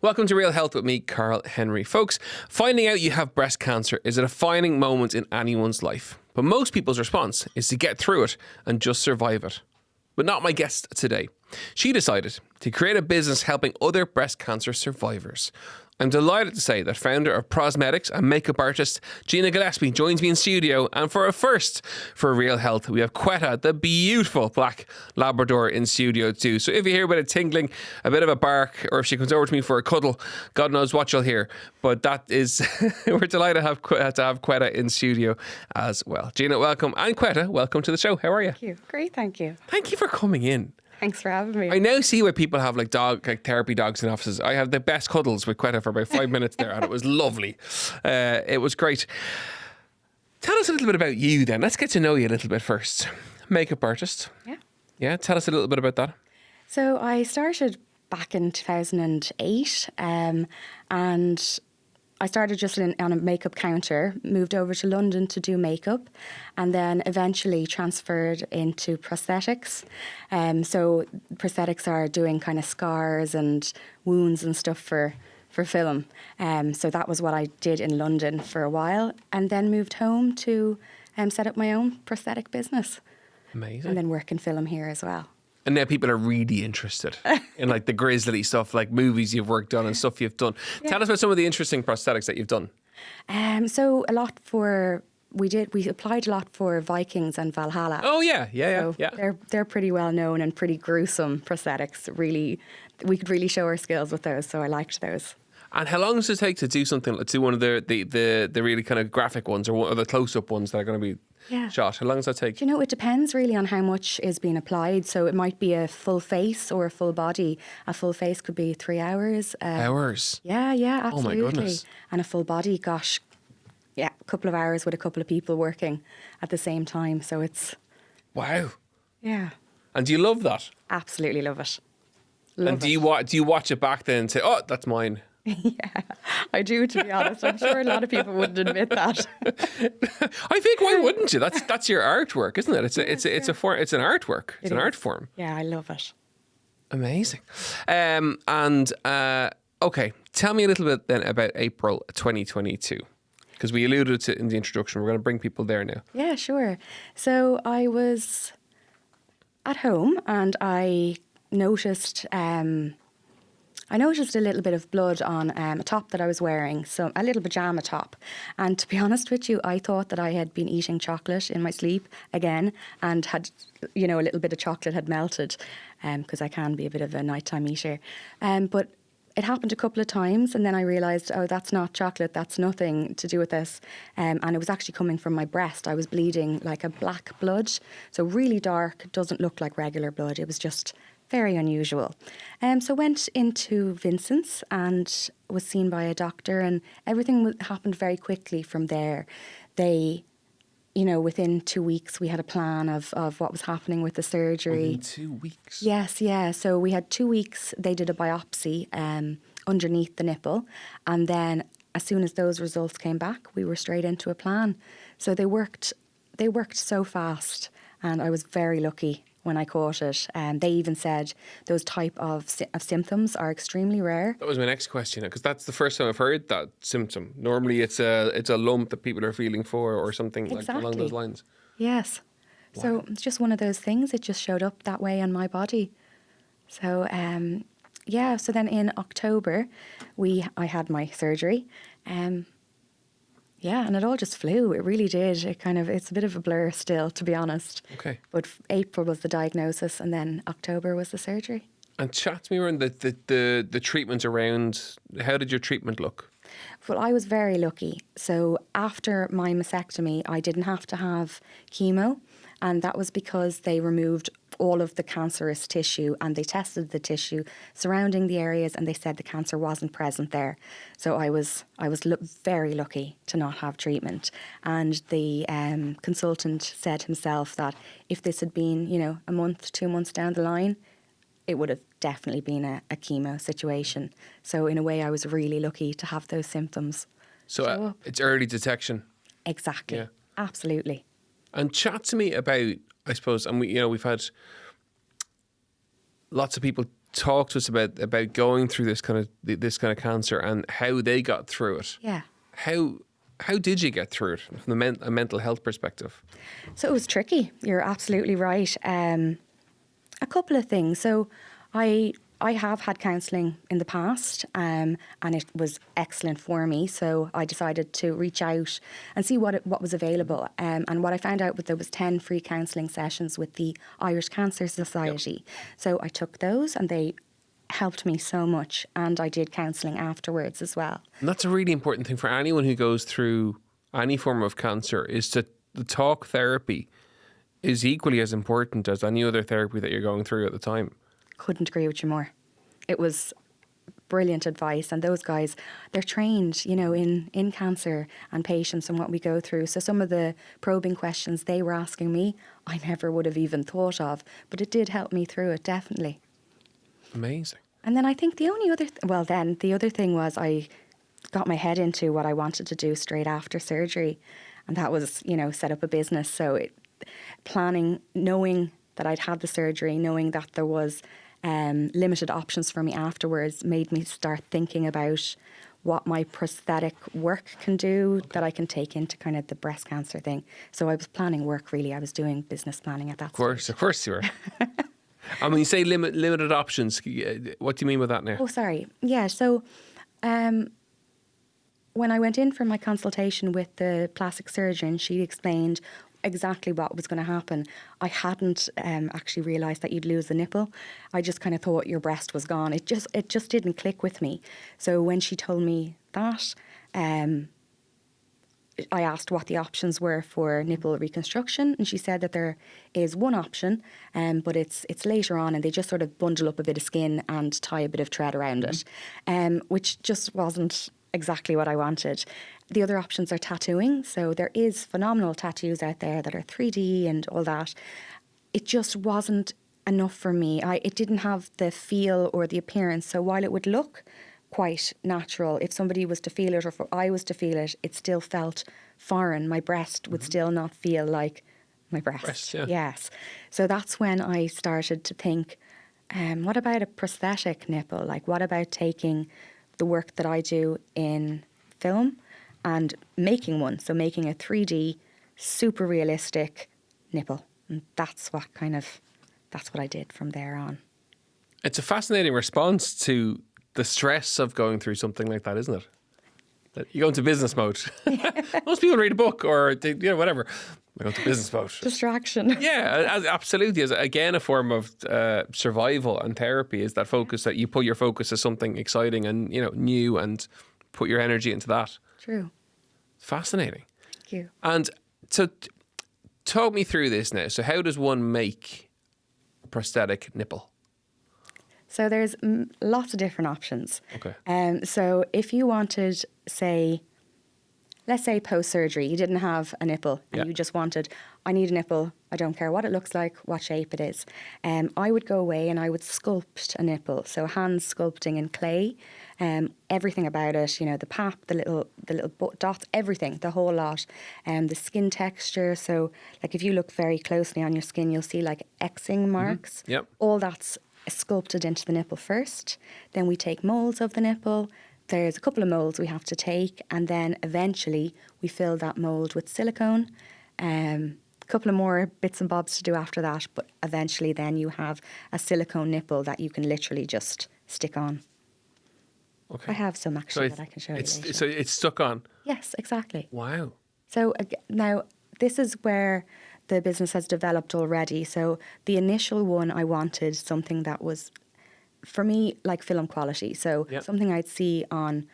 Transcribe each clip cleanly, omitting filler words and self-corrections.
Welcome to Real Health with me, Karl Henry. Folks, finding out you have breast cancer is a defining moment in anyone's life. But most people's response is to get through it and just survive it. But not my guest today. She decided to create a business helping other breast cancer survivors. I'm delighted to say that founder of Prosmetics and makeup artist Gina Gillespie joins me in studio. And for a first for Real Health, we have Quetta, the beautiful black Labrador, in studio too. So if you hear a bit of tingling, a bit of a bark, or if she comes over to me for a cuddle, God knows what you'll hear. But that is, we're delighted to have Quetta in studio as well. Gina, welcome. And Quetta, welcome to the show. How are you? Thank you. Great, thank you. Thank you for coming in. Thanks for having me. I now see why people have like therapy dogs in offices. I have the best cuddles with Quetta for about 5 minutes there, and it was lovely. It was great. Tell us a little bit about you then. Let's get to know you a little bit first. Makeup artist. Yeah. Yeah, tell us a little bit about that. So I started back in 2008 and I started just on a makeup counter, moved over to London to do makeup, and then eventually transferred into prosthetics. So prosthetics are doing kind of scars and wounds and stuff for film. So that was what I did in London for a while, and then moved home to set up my own prosthetic business. Amazing. And then work in film here as well. And now people are really interested in like the grisly stuff, like movies you've worked on and stuff you've done. Yeah. Tell us about some of the interesting prosthetics that you've done. So a lot we applied a lot for Vikings and Valhalla. Oh yeah. So they're pretty well known and pretty gruesome prosthetics. Really, we could really show our skills with those. So I liked those. And how long does it take to do something? Let's do one of the really kind of graphic ones or the close-up ones that are going to be shot. How long does that take? Do you know, it depends really on how much is being applied. So it might be a full face or a full body. A full face could be 3 hours. Hours? Yeah, absolutely. Oh my goodness. And a full body, gosh, a couple of hours with a couple of people working at the same time. So it's... Wow. Yeah. And do you love that? Absolutely love it. Do you watch it back then and say, oh, that's mine? Yeah, I do, to be honest. I'm sure a lot of people wouldn't admit that. I think, why wouldn't you? That's your artwork, isn't it? It's an artwork. It's an art form. Yeah, I love it. Amazing. Okay, tell me a little bit then about April 2022, because we alluded to it in the introduction. We're going to bring people there now. Yeah, sure. So I was at home and I noticed a little bit of blood on a top that I was wearing, so a little pajama top. And to be honest with you, I thought that I had been eating chocolate in my sleep again and had, a little bit of chocolate had melted because I can be a bit of a nighttime eater. But it happened a couple of times and then I realised, oh, that's not chocolate, that's nothing to do with this. And it was actually coming from my breast. I was bleeding like a black blood, so really dark, doesn't look like regular blood. It was just very unusual. So went into Vincent's and was seen by a doctor and everything happened very quickly from there. They, within 2 weeks we had a plan of what was happening with the surgery. Within 2 weeks? Yes, yeah. So we had 2 weeks, they did a biopsy underneath the nipple, and then as soon as those results came back, we were straight into a plan. So they worked so fast and I was very lucky when I caught it. They even said those type of symptoms are extremely rare. That was my next question, because that's the first time I've heard that symptom. Normally it's a lump that people are feeling for or something like along those lines. Yes. Wow. So it's just one of those things. It just showed up that way on my body. So, so then in October, I had my surgery. Yeah, and it all just flew. It really did. It's a bit of a blur still, to be honest. Okay. But April was the diagnosis and then October was the surgery. And chat to me around the treatment around, how did your treatment look? Well, I was very lucky. So after my mastectomy, I didn't have to have chemo. And that was because they removed all of the cancerous tissue and they tested the tissue surrounding the areas and they said the cancer wasn't present there. So I was very lucky to not have treatment. And the consultant said himself that if this had been, a month, 2 months down the line, it would have definitely been a chemo situation. So in a way, I was really lucky to have those symptoms. So it's early detection. Exactly. Yeah. Absolutely. And chat to me about, I suppose, and we've had lots of people talk to us about going through this kind of cancer and how they got through it. Yeah. How did you get through it from a mental health perspective? So it was tricky. You're absolutely right. A couple of things. So I have had counselling in the past, and it was excellent for me. So I decided to reach out and see what was available. And what I found out was there was 10 free counselling sessions with the Irish Cancer Society. Yep. So I took those, and they helped me so much. And I did counselling afterwards as well. And that's a really important thing for anyone who goes through any form of cancer, is that the talk therapy is equally as important as any other therapy that you're going through at the time. Couldn't agree with you more. It was brilliant advice, and those guys, they're trained, in cancer and patients and what we go through. So some of the probing questions they were asking me, I never would have even thought of, but it did help me through it, definitely. Amazing. And then I think the only other, the other thing was I got my head into what I wanted to do straight after surgery, and that was, set up a business. So planning, knowing that I'd had the surgery, knowing that there was limited options for me afterwards, made me start thinking about what my prosthetic work can do that I can take into kind of the breast cancer thing. So I was planning work, really. I was doing business planning at that stage. Of course you were. And when you say limited options, what do you mean by that now? Oh, sorry. Yeah, so when I went in for my consultation with the plastic surgeon, she explained exactly what was going to happen. I hadn't actually realised that you'd lose the nipple. I just kind of thought your breast was gone. It just didn't click with me. So when she told me that, I asked what the options were for nipple reconstruction, and she said that there is one option, but it's later on, and they just sort of bundle up a bit of skin and tie a bit of thread around it, which just wasn't exactly what I wanted. The other options are tattooing, so there is phenomenal tattoos out there that are 3D and all that. It just wasn't enough for me. It didn't have the feel or the appearance, so while it would look quite natural, if somebody was to feel it or if I was to feel it, it still felt foreign. My breast would still not feel like my breast. Yeah. Yes. So that's when I started to think, what about a prosthetic nipple? Like, what about taking the work that I do in film and making one? So making a 3D, super realistic nipple. And that's what I did from there on. It's a fascinating response to the stress of going through something like that, isn't it? That you go into business mode. Most people read a book or whatever. I go into business mode. Distraction. Yeah, absolutely. As again, a form of survival and therapy is that focus, that you put your focus as something exciting and new, and put your energy into that. True. Fascinating. Thank you. And so, talk me through this now. So, how does one make a prosthetic nipple? So there's lots of different options. Okay. So if you wanted, let's say post-surgery, you didn't have a nipple and you just wanted, I need a nipple, I don't care what it looks like, what shape it is. I would go away and I would sculpt a nipple. So hand sculpting in clay, everything about it, the pap, the little dots, everything, the whole lot. The skin texture. So like if you look very closely on your skin, you'll see like Xing marks. Yep. All that's sculpted into the nipple first. Then we take moulds of the nipple. There's a couple of moulds we have to take, and then eventually we fill that mould with silicone. A couple of more bits and bobs to do after that, but eventually then you have a silicone nipple that you can literally just stick on. Okay. I have some actually that I can show you later. So it's stuck on? Yes, exactly. Wow. So now this is where the business has developed already. So the initial one, I wanted something that was, for me, like film quality. So something I'd see on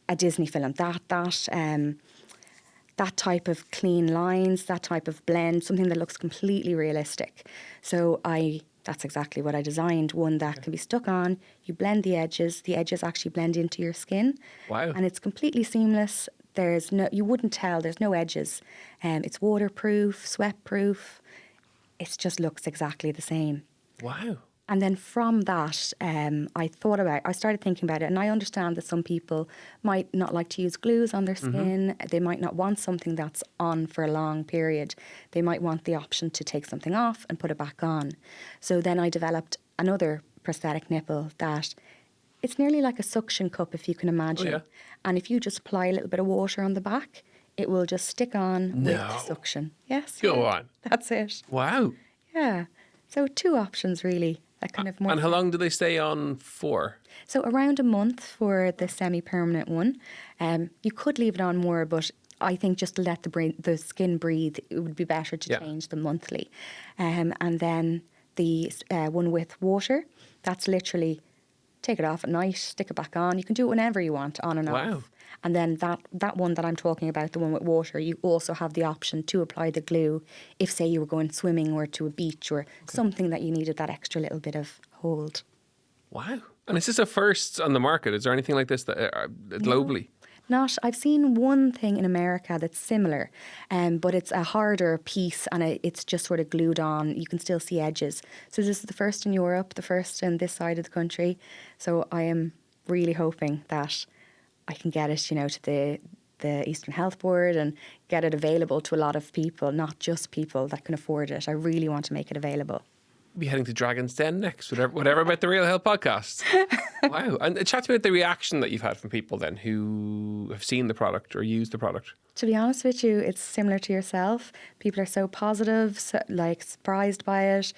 a Disney film. That type of clean lines, that type of blend, something that looks completely realistic. So that's exactly what I designed. One that can be stuck on. You blend the edges. The edges actually blend into your skin. Wow. And it's completely seamless. You wouldn't tell, there's no edges. It's waterproof, sweat-proof. It just looks exactly the same. Wow. And then from that, I started thinking about it, and I understand that some people might not like to use glues on their skin. They might not want something that's on for a long period. They might want the option to take something off and put it back on. So then I developed another prosthetic nipple that it's nearly like a suction cup, if you can imagine. Oh, yeah. And if you just apply a little bit of water on the back, it will just stick on with the suction. Yes. Go yeah. on. That's it. Wow. Yeah. So 2 options really. That kind of more. And how long do they stay on for? So around a month for the semi-permanent one. You could leave it on more, but I think just to let the skin breathe, it would be better to change them monthly. And then the one with water, that's literally take it off at night, stick it back on. You can do it whenever you want, on and off. And then that one that I'm talking about, the one with water, you also have the option to apply the glue if, say, you were going swimming or to a beach or something that you needed that extra little bit of hold. Wow. And is this a first on the market? Is there anything like this that globally? Not. I've seen one thing in America that's similar, but it's a harder piece and it's just sort of glued on. You can still see edges. So this is the first in Europe, the first in this side of the country. So I am really hoping that I can get it, to the Eastern Health Board and get it available to a lot of people, not just people that can afford it. I really want to make it available. Be heading to Dragon's Den next, whatever about the Real Health podcast. Wow. And chat to me about the reaction that you've had from people then who have seen the product or used the product. To be honest with you, it's similar to yourself. People are so positive, surprised by it,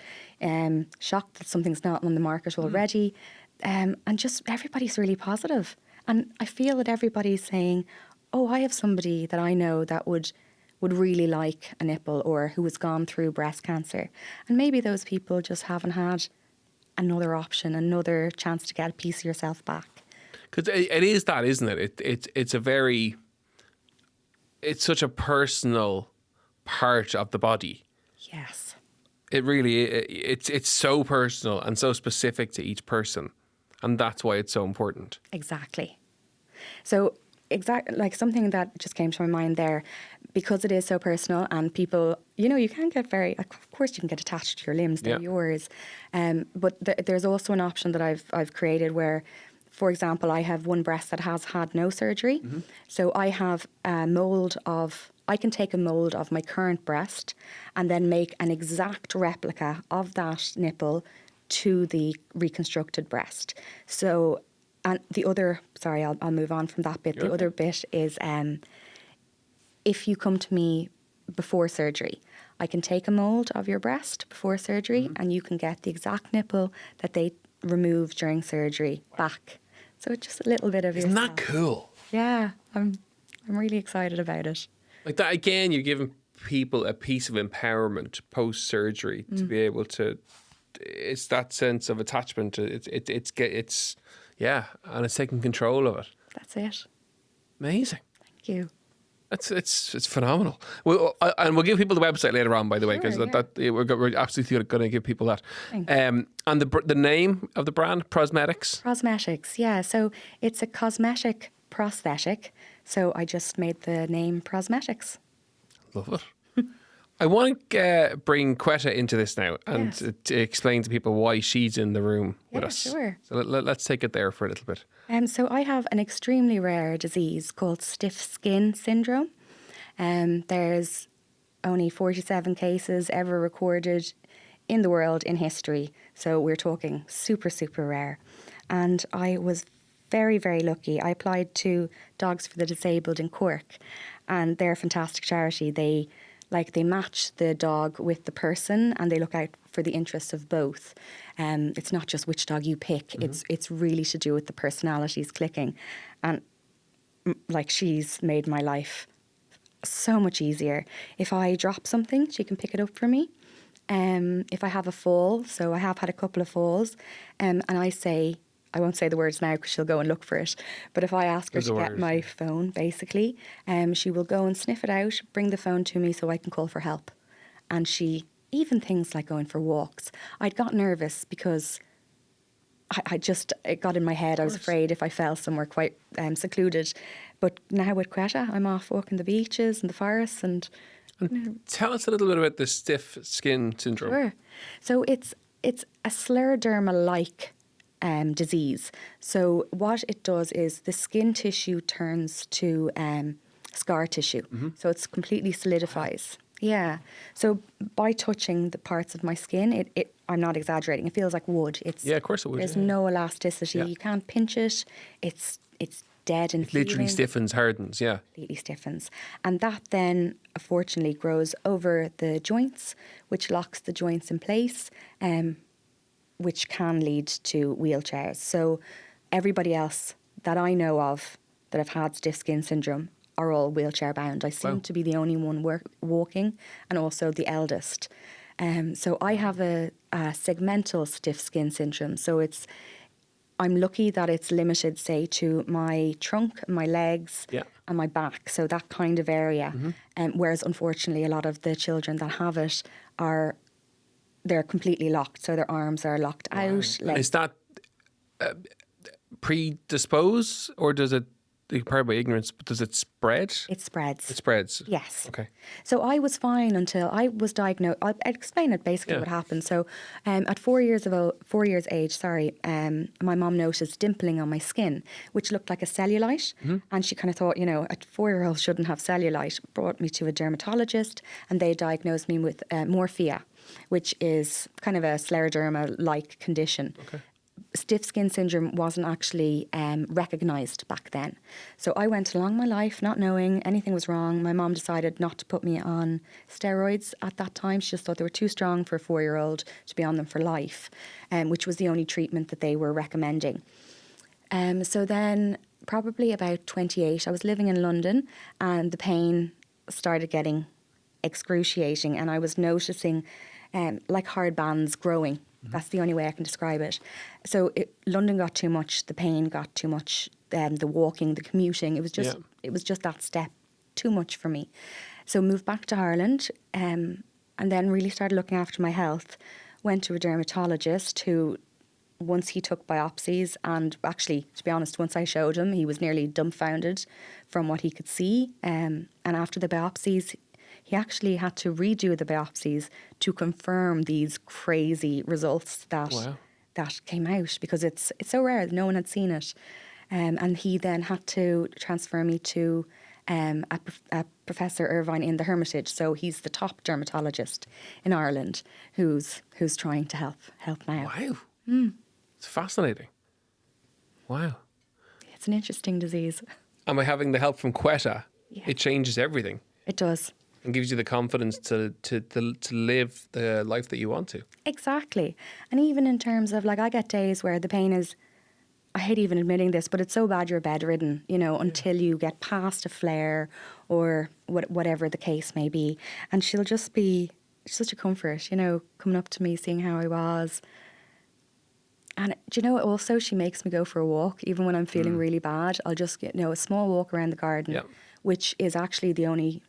shocked that something's not on the market already. And just everybody's really positive. And I feel that everybody's saying, oh, I have somebody that I know that would really like a nipple or who has gone through breast cancer. And maybe those people just haven't had another option, another chance to get a piece of yourself back. Because it is that, isn't it? It's such a personal part of the body. Yes. It really, it's so personal and so specific to each person. And that's why it's so important. Exactly. So like something that just came to my mind there, because it is so personal and people, you can get of course you can get attached to your limbs, they're yours. But there's also an option that I've created where, for example, I have one breast that has had no surgery. Mm-hmm. So I have I can take a mold of my current breast and then make an exact replica of that nipple to the reconstructed breast. So, and the other, sorry, I'll move on from that bit. The other bit is if you come to me before surgery, I can take a mold of your breast before surgery and you can get the exact nipple that they removed during surgery back. So it's just a little bit of yourself. Isn't that cool? Yeah, I'm really excited about it. Like that, again, you're giving people a piece of empowerment post-surgery to be able to, it's that sense of attachment. And it's taking control of it. That's it. Amazing. Thank you. It's phenomenal. And we'll give people the website later on, by the way, because we're absolutely going to give people that. And the name of the brand, Prosmetics? Prosmetics, yeah. So it's a cosmetic prosthetic. So I just made the name Prosmetics. Love it. I want to bring Quetta into this now and to explain to people why she's in the room with us. Sure. So let's take it there for a little bit. So I have an extremely rare disease called stiff skin syndrome. There's only 47 cases ever recorded in the world in history. So we're talking super, super rare. And I was very, very lucky. I applied to Dogs for the Disabled in Cork, and they're a fantastic charity. They match the dog with the person and they look out for the interests of both. It's not just which dog you pick. It's really to do with the personalities clicking. And she's made my life so much easier. If I drop something, she can pick it up for me. If I have a fall, so I have had a couple of falls, and I won't say the words now because she'll go and look for it. But if I ask her to get my phone, basically, she will go and sniff it out, bring the phone to me so I can call for help. And even things like going for walks. I'd got nervous because it got in my head. I was afraid if I fell somewhere quite secluded. But now with Quetta, I'm off walking the beaches and the forests. And tell us a little bit about the stiff skin syndrome. Sure. So it's a scleroderma-like disease. So what it does is the skin tissue turns to scar tissue. So it's completely solidifies. Yeah. So by touching the parts of my skin, I'm not exaggerating. It feels like wood. Yeah, of course it would. There's Yeah. no elasticity. Yeah. You can't pinch it. It's dead and It literally feeling. stiffens, hardens. Yeah. Completely stiffens. And that then, unfortunately, grows over the joints, which locks the joints in place, which can lead to wheelchairs. So everybody else that I know of that have had stiff skin syndrome are all wheelchair bound. I seem to be the only one walking, and also the eldest. So I have a segmental stiff skin syndrome. So I'm lucky that it's limited, say, to my trunk, my legs, and my back. So that kind of area. Whereas, unfortunately, a lot of the children that have it they're completely locked. So their arms are locked out. Is that predisposed, or does it, pardon my ignorance, but does it spread? It spreads. It spreads? Yes. Okay. So I was fine until I was diagnosed. I'll explain it basically what happened. So at 4 years age, my mom noticed dimpling on my skin, which looked like a cellulite. And she kind of thought, a 4-year-old shouldn't have cellulite. Brought me to a dermatologist, and they diagnosed me with morphea, which is kind of a scleroderma-like condition. Okay. Stiff skin syndrome wasn't actually recognised back then. So I went along my life not knowing anything was wrong. My mom decided not to put me on steroids at that time. She just thought they were too strong for a 4-year-old to be on them for life, which was the only treatment that they were recommending. So then probably about 28, I was living in London, and the pain started getting excruciating, and I was noticing like hard bands growing. That's the only way I can describe it. So London got too much, the pain got too much, the walking, the commuting. It was just that step too much for me. So moved back to Ireland, and then really started looking after my health. Went to a dermatologist who, once he took biopsies, and actually, to be honest, once I showed him, he was nearly dumbfounded from what he could see. And after the biopsies, he actually had to redo the biopsies to confirm these crazy results that came out, because it's so rare that no one had seen it. And he then had to transfer me to a Professor Irvine in the Hermitage. So he's the top dermatologist in Ireland who's trying to help now. Wow. It's fascinating. Wow. It's an interesting disease. And by having the help from Quetta, it changes everything. It does. And gives you the confidence to live the life that you want to. Exactly. And even in terms of, I get days where the pain is, I hate even admitting this, but it's so bad you're bedridden, until you get past a flare or whatever the case may be. And she'll just be such a comfort, coming up to me, seeing how I was. And also she makes me go for a walk, even when I'm feeling really bad. I'll just get, a small walk around the garden, which is actually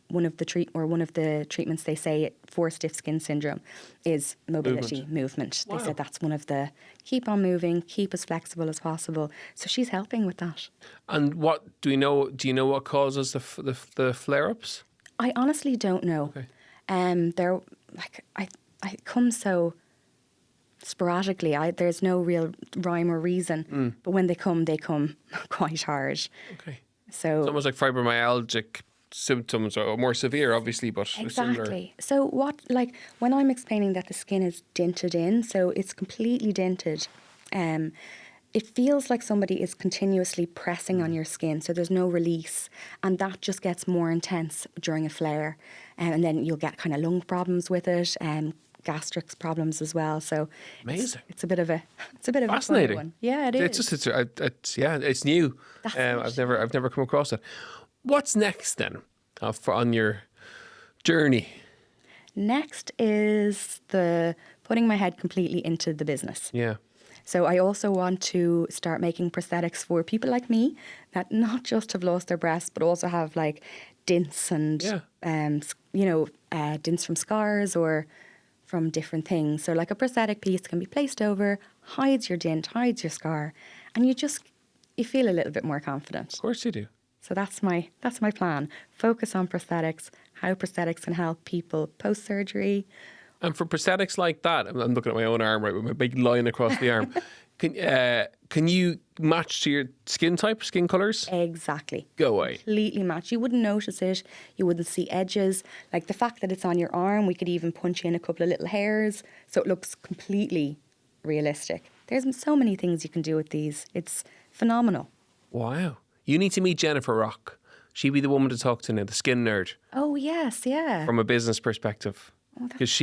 one of the treatments they say for stiff skin syndrome is mobility, movement. They said that's one of the, keep on moving, keep as flexible as possible. So she's helping with that. And what do you know what causes the flare-ups? I honestly don't know. Okay. They're I come so sporadically. There's no real rhyme or reason. But when they come quite hard. Okay. So it's almost like fibromyalgic symptoms, or more severe, obviously, but exactly. So when I'm explaining that the skin is dented in, so it's completely dented, it feels like somebody is continuously pressing on your skin, so there's no release, and that just gets more intense during a flare, and then you'll get kind of lung problems with it, and gastric problems as well. So amazing. It's a bit of a fascinating a fun one. Yeah, it is. It's new. I've never come across it. What's next then on your journey? Next is the putting my head completely into the business. Yeah. So I also want to start making prosthetics for people like me that not just have lost their breasts, but also have dints and dints from scars or from different things. So a prosthetic piece can be placed over, hides your dent, hides your scar, and you feel a little bit more confident. Of course you do. So that's my plan. Focus on prosthetics, how prosthetics can help people post-surgery. And for prosthetics like that, I'm looking at my own arm, right, with my big line across the arm. Can you match to your skin type, skin colours? Exactly. Go away. Completely match. You wouldn't notice it. You wouldn't see edges. Like the fact that it's on your arm, we could even punch in a couple of little hairs. So it looks completely realistic. There's so many things you can do with these. It's phenomenal. Wow. You need to meet Jennifer Rock. She'd be the woman to talk to now, the skin nerd. Oh, yes, yeah. From a business perspective. Because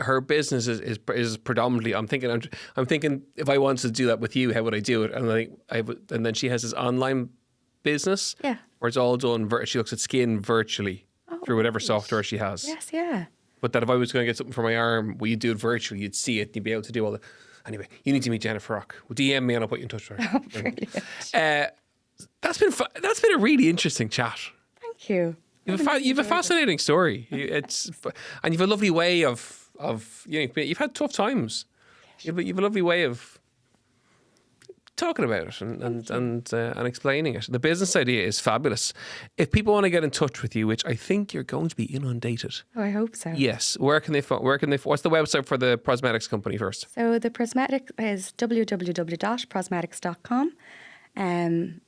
her business is predominantly. I'm thinking if I wanted to do that with you, how would I do it? And then she has this online business, where it's all done. She looks at skin virtually through whatever software she has. Yes, yeah. But that if I was going to get something for my arm, well, you'd do it virtually, you'd see it, and you'd be able to do all the. Anyway, you need to meet Jennifer Rock. Well, DM me and I'll put you in touch with her. Oh, brilliant. That's been a really interesting chat. Thank you. You've a fascinating story. And you've a lovely way of you've had tough times. You've a lovely way of talking about it and explaining it. The business idea is fabulous. If people want to get in touch with you, which I think you're going to be inundated. Oh, I hope so. Yes. What's the website for the Prosmetics company first? So the Prosmetics is www.prosmetics.com. And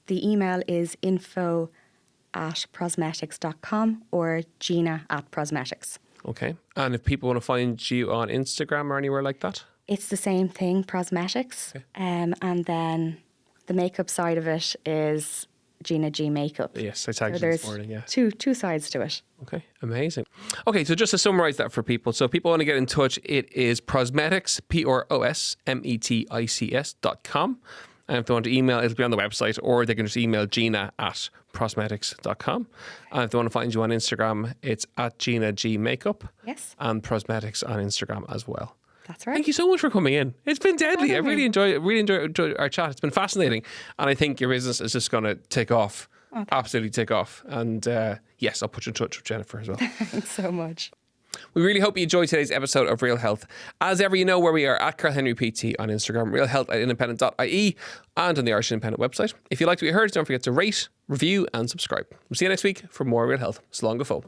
the email is info@prosmetics.com or Gina@Prosmetics. Okay. And if people want to find you on Instagram or anywhere like that? It's the same thing, Prosmetics. Okay. And then the makeup side of it is Gina G Makeup. Yes, I tagged you this morning, yeah. Two sides to it. Okay, amazing. Okay, so just to summarise that for people. So if people want to get in touch, it is Prosmetics, prosmetics.com. And if they want to email, it'll be on the website, or they can just email Gina@prosmetics.com. And if they want to find you on Instagram, it's @Gina G Makeup. Yes. And Prosmetics on Instagram as well. That's right. Thank you so much for coming in. It's been deadly. I really enjoyed our chat. It's been fascinating. And I think your business is just going to take off. Absolutely take off. And yes, I'll put you in touch with Jennifer as well. Thanks so much. We really hope you enjoyed today's episode of Real Health. As ever, you know where we are at Karl Henry PT on Instagram, realhealth@independent.ie, and on the Irish Independent website. If you liked what you heard, don't forget to rate, review, and subscribe. We'll see you next week for more Real Health. Slán go fóill.